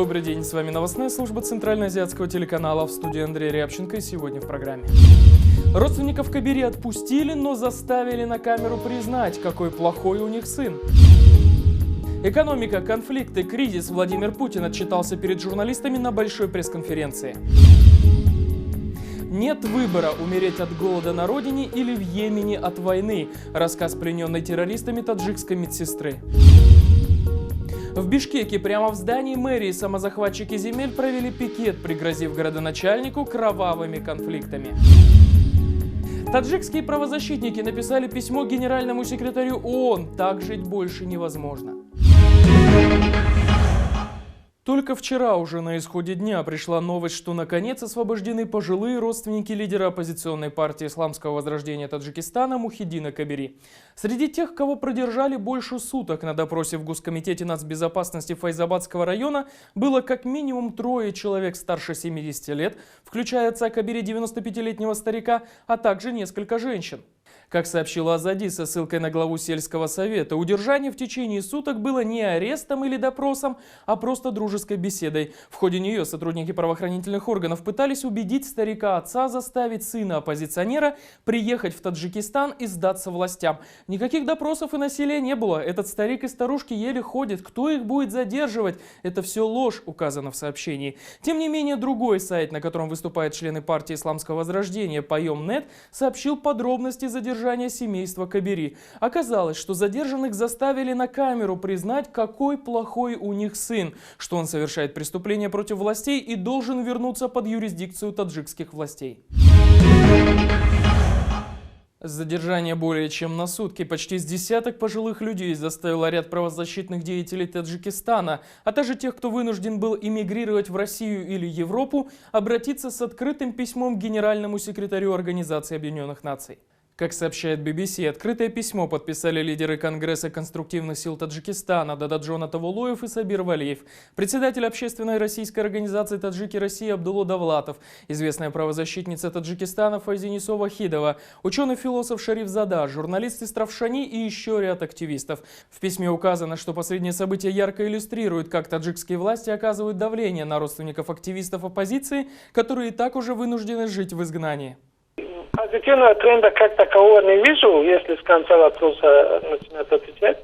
Добрый день, с вами новостная служба Центральноазиатского телеканала, в студии Андрей Рябченко, и сегодня в программе. Родственников Кабири отпустили, но заставили на камеру признать, какой плохой у них сын. Экономика, конфликты, кризис. Владимир Путин отчитался перед журналистами на большой пресс-конференции. Нет выбора – умереть от голода на родине или в Йемене от войны. Рассказ плененной террористами таджикской медсестры. В Бишкеке прямо в здании мэрии самозахватчики земель провели пикет, пригрозив городоначальнику кровавыми конфликтами. Таджикские правозащитники написали письмо генеральному секретарю ООН. Так жить больше невозможно. Только вчера уже на исходе дня пришла новость, что наконец освобождены пожилые родственники лидера оппозиционной партии Исламского возрождения Таджикистана Мухиддина Кабири. Среди тех, кого продержали больше суток на допросе в Госкомитете нацбезопасности Файзабадского района, было как минимум 3 человек старше 70 лет, включая отца Кабири 95-летнего старика, а также несколько женщин. Как сообщила Азади со ссылкой на главу сельского совета, удержание в течение суток было не арестом или допросом, а просто дружеской беседой. В ходе нее сотрудники правоохранительных органов пытались убедить старика-отца заставить сына оппозиционера приехать в Таджикистан и сдаться властям. Никаких допросов и насилия не было. Этот старик и старушки еле ходят. Кто их будет задерживать? Это все ложь, указано в сообщении. Тем не менее, другой сайт, на котором выступают члены партии Исламского возрождения, Пайом.нет, сообщил подробности задержания семейства Кабири. Оказалось, что задержанных заставили на камеру признать, какой плохой у них сын, что он совершает преступление против властей и должен вернуться под юрисдикцию таджикских властей. Задержание более чем на сутки почти с десяток пожилых людей заставило ряд правозащитных деятелей Таджикистана, а также тех, кто вынужден был эмигрировать в Россию или Европу, обратиться с открытым письмом к генеральному секретарю Организации Объединенных Наций. Как сообщает BBC, открытое письмо подписали лидеры Конгресса конструктивных сил Таджикистана Дададжон Тавулоев и Сабир Валиев, председатель общественной российской организации «Таджики России» Абдулла Давлатов, известная правозащитница Таджикистана Файзинисо Вахидова, ученый-философ Шариф Зада, журналист Истраф Шани и еще ряд активистов. В письме указано, что последние события ярко иллюстрируют, как таджикские власти оказывают давление на родственников активистов оппозиции, которые и так уже вынуждены жить в изгнании. Позитивного тренда как такового не вижу, если с конца вопроса начинать отвечать.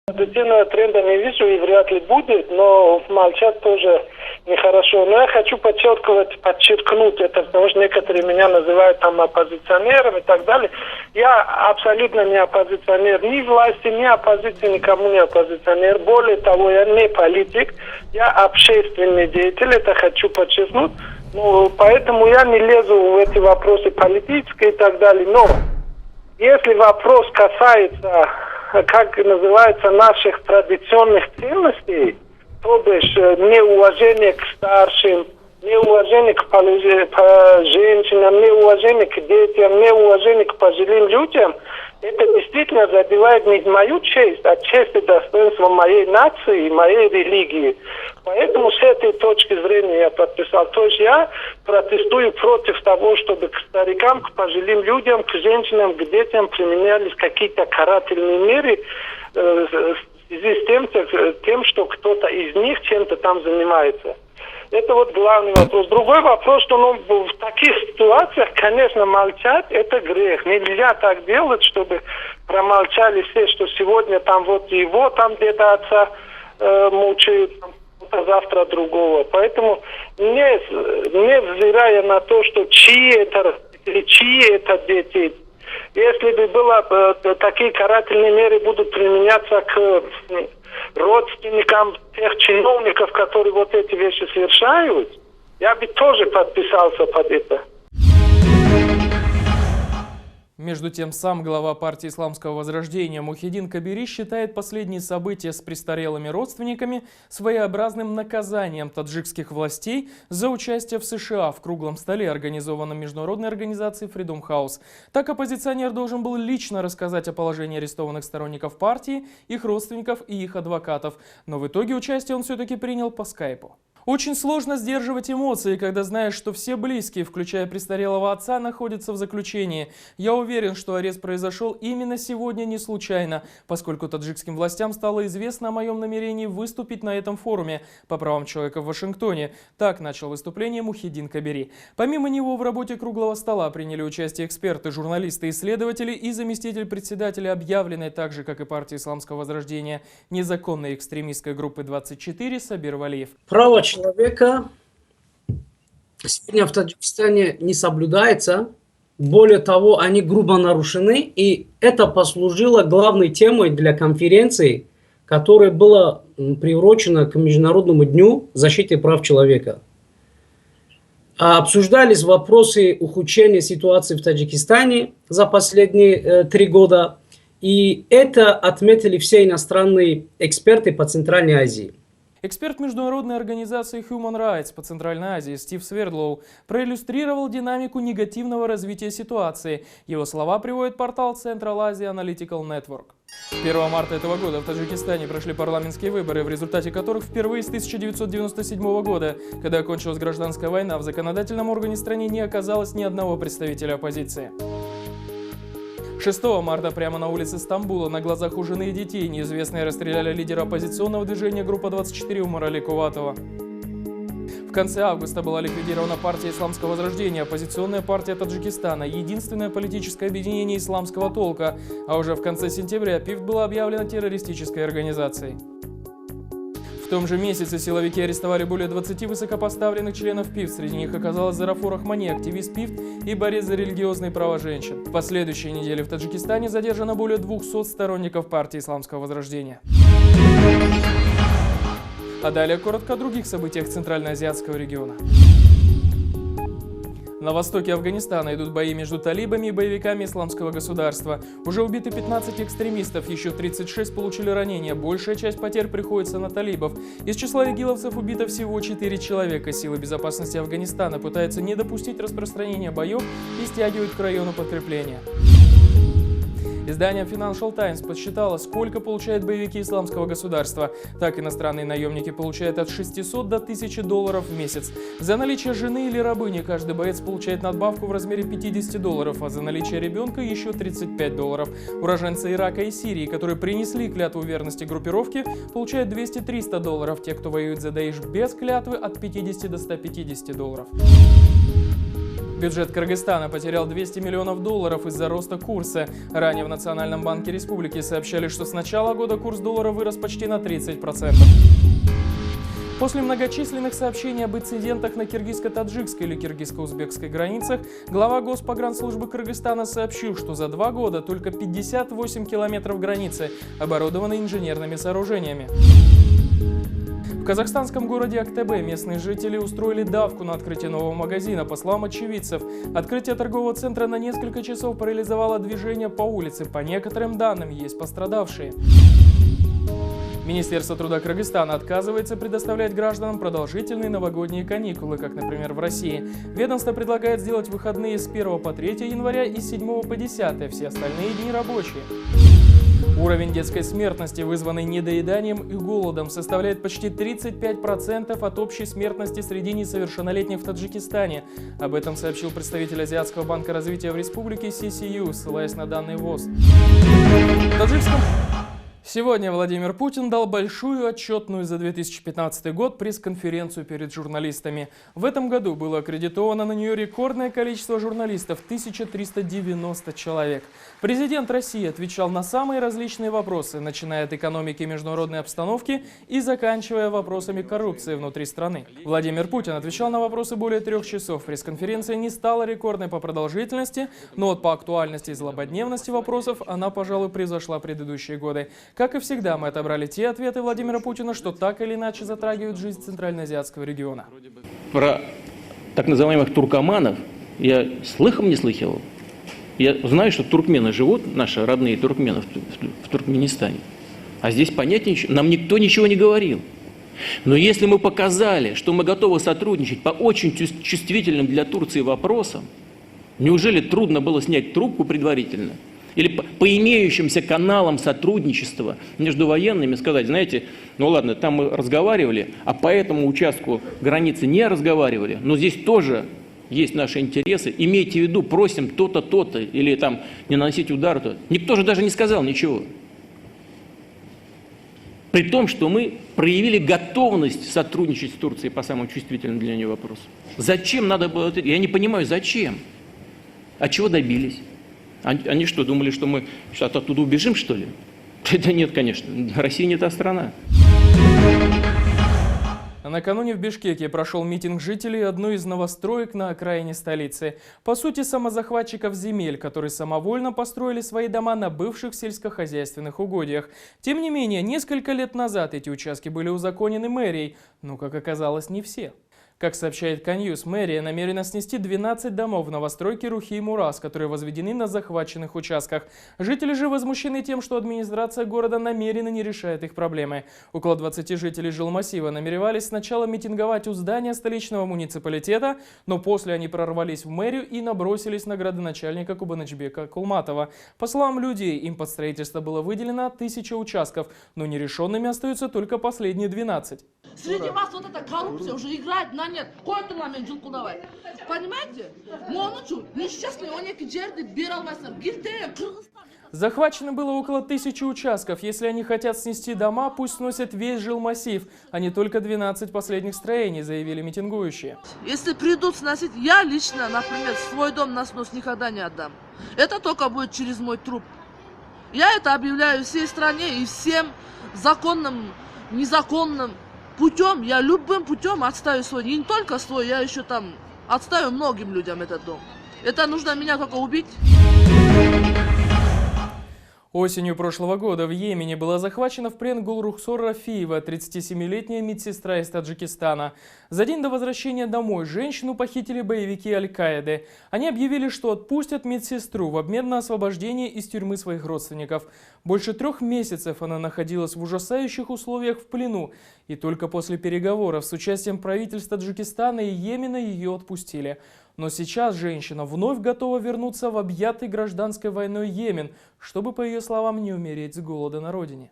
Позитивного тренда не вижу и вряд ли будет, но молчать тоже нехорошо. Но я хочу подчеркнуть это, потому что некоторые меня называют там оппозиционером и так далее. Я абсолютно не оппозиционер ни власти, ни оппозиции, никому не оппозиционер. Более того, я не политик, я общественный деятель, это хочу подчеркнуть. Ну, поэтому я не лезу в эти вопросы политические и так далее. Но если вопрос касается, как называется, наших традиционных ценностей, то бишь неуважение к старшим, неуважение к женщинам, неуважение к детям, неуважение к пожилым людям, это действительно задевает не мою честь, а честь и достоинство моей нации, моей религии. Поэтому с этой точки зрения я подписал. То есть я протестую против того, чтобы к старикам, к пожилым людям, к женщинам, к детям применялись какие-то карательные меры в связи с тем, что кто-то из них чем-то там занимается. Это вот главный вопрос. Другой вопрос, что в таких ситуациях, конечно, молчать – это грех. Нельзя так делать, чтобы промолчали все, что сегодня там вот его там где-то отца мучают, а завтра другого. Поэтому не взирая на то, что чьи это дети, если бы было такие карательные меры будут применяться к родственникам тех чиновников, которые вот эти вещи совершают, я бы тоже подписался под это. Между тем, сам глава партии Исламского возрождения Мухиддин Кабири считает последние события с престарелыми родственниками своеобразным наказанием таджикских властей за участие в США в круглом столе, организованном международной организацией Freedom House. Так оппозиционер должен был лично рассказать о положении арестованных сторонников партии, их родственников и их адвокатов. Но в итоге участие он все-таки принял по скайпу. Очень сложно сдерживать эмоции, когда знаешь, что все близкие, включая престарелого отца, находятся в заключении. Я уверен, что арест произошел именно сегодня не случайно, поскольку таджикским властям стало известно о моем намерении выступить на этом форуме по правам человека в Вашингтоне. Так начал выступление Мухиддин Кабири. Помимо него в работе круглого стола приняли участие эксперты, журналисты, исследователи и заместитель председателя объявленной, так же как и партии Исламского Возрождения, незаконной экстремистской группы 24 Сабир Валиев. Право человека сегодня в Таджикистане не соблюдается. Более того, они грубо нарушены. И это послужило главной темой для конференции, которая была приурочена к Международному дню защиты прав человека. Обсуждались вопросы ухудшения ситуации в Таджикистане за последние 3 года. И это отметили все иностранные эксперты по Центральной Азии. Эксперт международной организации Human Rights по Центральной Азии Стив Свердлоу проиллюстрировал динамику негативного развития ситуации. Его слова приводит портал Central Asia Analytical Network. 1 марта этого года в Таджикистане прошли парламентские выборы, в результате которых впервые с 1997 года, когда окончилась гражданская война, в законодательном органе страны не оказалось ни одного представителя оппозиции. 6 марта прямо на улице Стамбула на глазах у жены и детей неизвестные расстреляли лидера оппозиционного движения Группа 24 Умара Ликуватова. В конце августа была ликвидирована партия Исламского Возрождения, оппозиционная партия Таджикистана, единственное политическое объединение исламского толка, а уже в конце сентября ПИФТ была объявлена террористической организацией. В том же месяце силовики арестовали более 20 высокопоставленных членов ПИФТ. Среди них оказалась Зарафор Рахмани, активист ПИФТ и борец за религиозные права женщин. В последующие недели в Таджикистане задержано более 200 сторонников партии Исламского Возрождения. А далее коротко о других событиях Центральноазиатского региона. На востоке Афганистана идут бои между талибами и боевиками Исламского государства. Уже убиты 15 экстремистов, еще 36 получили ранения. Большая часть потерь приходится на талибов. Из числа игиловцев убито всего 4 человека. Силы безопасности Афганистана пытаются не допустить распространения боев и стягивают к району подкрепления. Издание Financial Times подсчитало, сколько получают боевики Исламского государства. Так, иностранные наемники получают от 600 до 1000 долларов в месяц. За наличие жены или рабыни каждый боец получает надбавку в размере 50 долларов, а за наличие ребенка еще 35 долларов. Уроженцы Ирака и Сирии, которые принесли клятву верности группировке, получают 200-300 долларов. Те, кто воюет за Даиш без клятвы, от 50 до 150 долларов. Бюджет Кыргызстана потерял 200 миллионов долларов из-за роста курса. Ранее в Национальном банке республики сообщали, что с начала года курс доллара вырос почти на 30%. После многочисленных сообщений об инцидентах на киргизско-таджикской или киргизско-узбекской границах, глава Госпогранслужбы Кыргызстана сообщил, что за 2 года только 58 километров границы оборудованы инженерными сооружениями. В казахстанском городе Актебе местные жители устроили давку на открытие нового магазина. По словам очевидцев, открытие торгового центра на несколько часов парализовало движение по улице. По некоторым данным, есть пострадавшие. Министерство труда Кыргызстана отказывается предоставлять гражданам продолжительные новогодние каникулы, как, например, в России. Ведомство предлагает сделать выходные с 1 по 3 января и с 7 по 10, все остальные дни рабочие. Уровень детской смертности, вызванный недоеданием и голодом, составляет почти 35% от общей смертности среди несовершеннолетних в Таджикистане. Об этом сообщил представитель Азиатского банка развития в республике CCU, ссылаясь на данные ВОЗ. Сегодня Владимир Путин дал большую отчетную за 2015 год пресс-конференцию перед журналистами. В этом году было аккредитовано на нее рекордное количество журналистов – 1390 человек. Президент России отвечал на самые различные вопросы, начиная от экономики и международной обстановки и заканчивая вопросами коррупции внутри страны. Владимир Путин отвечал на вопросы более 3 часов. Пресс-конференция не стала рекордной по продолжительности, но вот по актуальности и злободневности вопросов она, пожалуй, превзошла предыдущие годы. Как и всегда, мы отобрали те ответы Владимира Путина, что так или иначе затрагивают жизнь Центральноазиатского региона. Про так называемых туркоманов я слыхом не слыхивал. Я знаю, что туркмены живут, наши родные туркмены в Туркменистане. А здесь понять ничего, нам никто ничего не говорил. Но если мы показали, что мы готовы сотрудничать по очень чувствительным для Турции вопросам, неужели трудно было снять трубку предварительно Или по имеющимся каналам сотрудничества между военными сказать, знаете, ну ладно, там мы разговаривали, а по этому участку границы не разговаривали, но здесь тоже есть наши интересы, имейте в виду, просим то-то, то-то, или там не наносить удар-то. Никто же даже не сказал ничего. При том, что мы проявили готовность сотрудничать с Турцией по самым чувствительным для нее вопросам. Зачем надо было это? Я не понимаю, зачем? А чего добились? Они что, думали, что мы оттуда убежим, что ли? Да нет, конечно. Россия не та страна. Накануне в Бишкеке прошел митинг жителей одной из новостроек на окраине столицы. По сути, самозахватчиков земель, которые самовольно построили свои дома на бывших сельскохозяйственных угодьях. Тем не менее, несколько лет назад эти участки были узаконены мэрией, но, как оказалось, не все. Как сообщает Каньюс, мэрия намерена снести 12 домов в новостройке Рухи и Мурас, которые возведены на захваченных участках. Жители же возмущены тем, что администрация города намеренно не решает их проблемы. Около 20 жителей жилмассива намеревались сначала митинговать у здания столичного муниципалитета, но после они прорвались в мэрию и набросились на градоначальника Кубанычбека Кулматова. По словам людей, им под строительство было выделено 1000 участков, но нерешенными остаются только последние 12. Среди вас вот эта коррупция уже играет на нет. Понимаете? Несчастные они жерди биралмайсыздар. Кирте, Кыргызстан. Захвачено было около 1000 участков. Если они хотят снести дома, пусть сносят весь жилмассив, а не только 12 последних строений, заявили митингующие. Если придут сносить, я лично, например, свой дом на снос никогда не отдам. Это только будет через мой труп. Я это объявляю всей стране и всем законным, незаконным путем. Я любым путем отстаю свой, не только свой, я еще там отстаю многим людям этот дом. Это нужно меня только убить. Осенью прошлого года в Йемене была захвачена в плен Гулрухсор Рафиева, 37-летняя медсестра из Таджикистана. За день до возвращения домой женщину похитили боевики Аль-Каиды. Они объявили, что отпустят медсестру в обмен на освобождение из тюрьмы своих родственников. Больше 3 месяцев она находилась в ужасающих условиях в плену. И только после переговоров с участием правительств Таджикистана и Йемена ее отпустили. Но сейчас женщина вновь готова вернуться в объятый гражданской войной Йемен, чтобы, по ее словам, не умереть с голода на родине.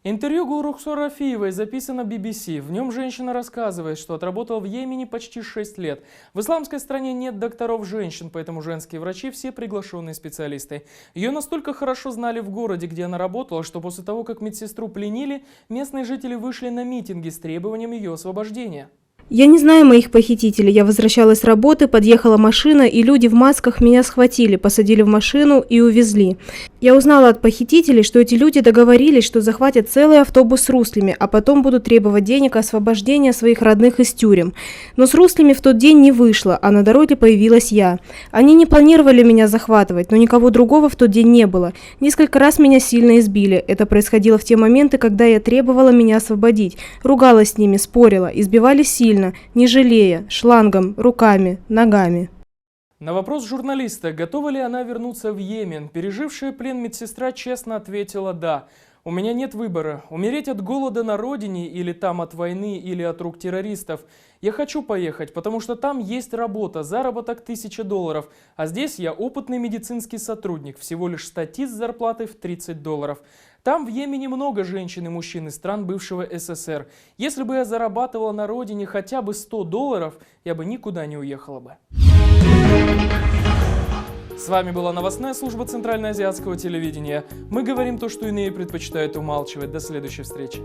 Интервью Гулрухсор Рафиевой записано BBC. В нем женщина рассказывает, что отработала в Йемене почти 6 лет. В исламской стране нет докторов-женщин, поэтому женские врачи все приглашенные специалисты. Ее настолько хорошо знали в городе, где она работала, что после того, как медсестру пленили, местные жители вышли на митинги с требованием ее освобождения. Я не знаю моих похитителей. Я возвращалась с работы, подъехала машина, и люди в масках меня схватили, посадили в машину и увезли. Я узнала от похитителей, что эти люди договорились, что захватят целый автобус с русскими, а потом будут требовать денег освобождения своих родных из тюрем. Но с русскими в тот день не вышло, а на дороге появилась я. Они не планировали меня захватывать, но никого другого в тот день не было. Несколько раз меня сильно избили. Это происходило в те моменты, когда я требовала меня освободить. Ругалась с ними, спорила, избивали сильно, не жалея, шлангом, руками, ногами. На вопрос журналиста, готова ли она вернуться в Йемен, пережившая плен медсестра честно ответила «да». «У меня нет выбора. Умереть от голода на родине или там от войны или от рук террористов. Я хочу поехать, потому что там есть работа, заработок $1000, а здесь я опытный медицинский сотрудник, всего лишь статист с зарплатой в $30. Там в Йемене много женщин и мужчин из стран бывшего СССР. Если бы я зарабатывала на родине хотя бы $100, я бы никуда не уехала бы». С вами была новостная служба Центральноазиатского телевидения. Мы говорим то, что иные предпочитают умалчивать. До следующей встречи.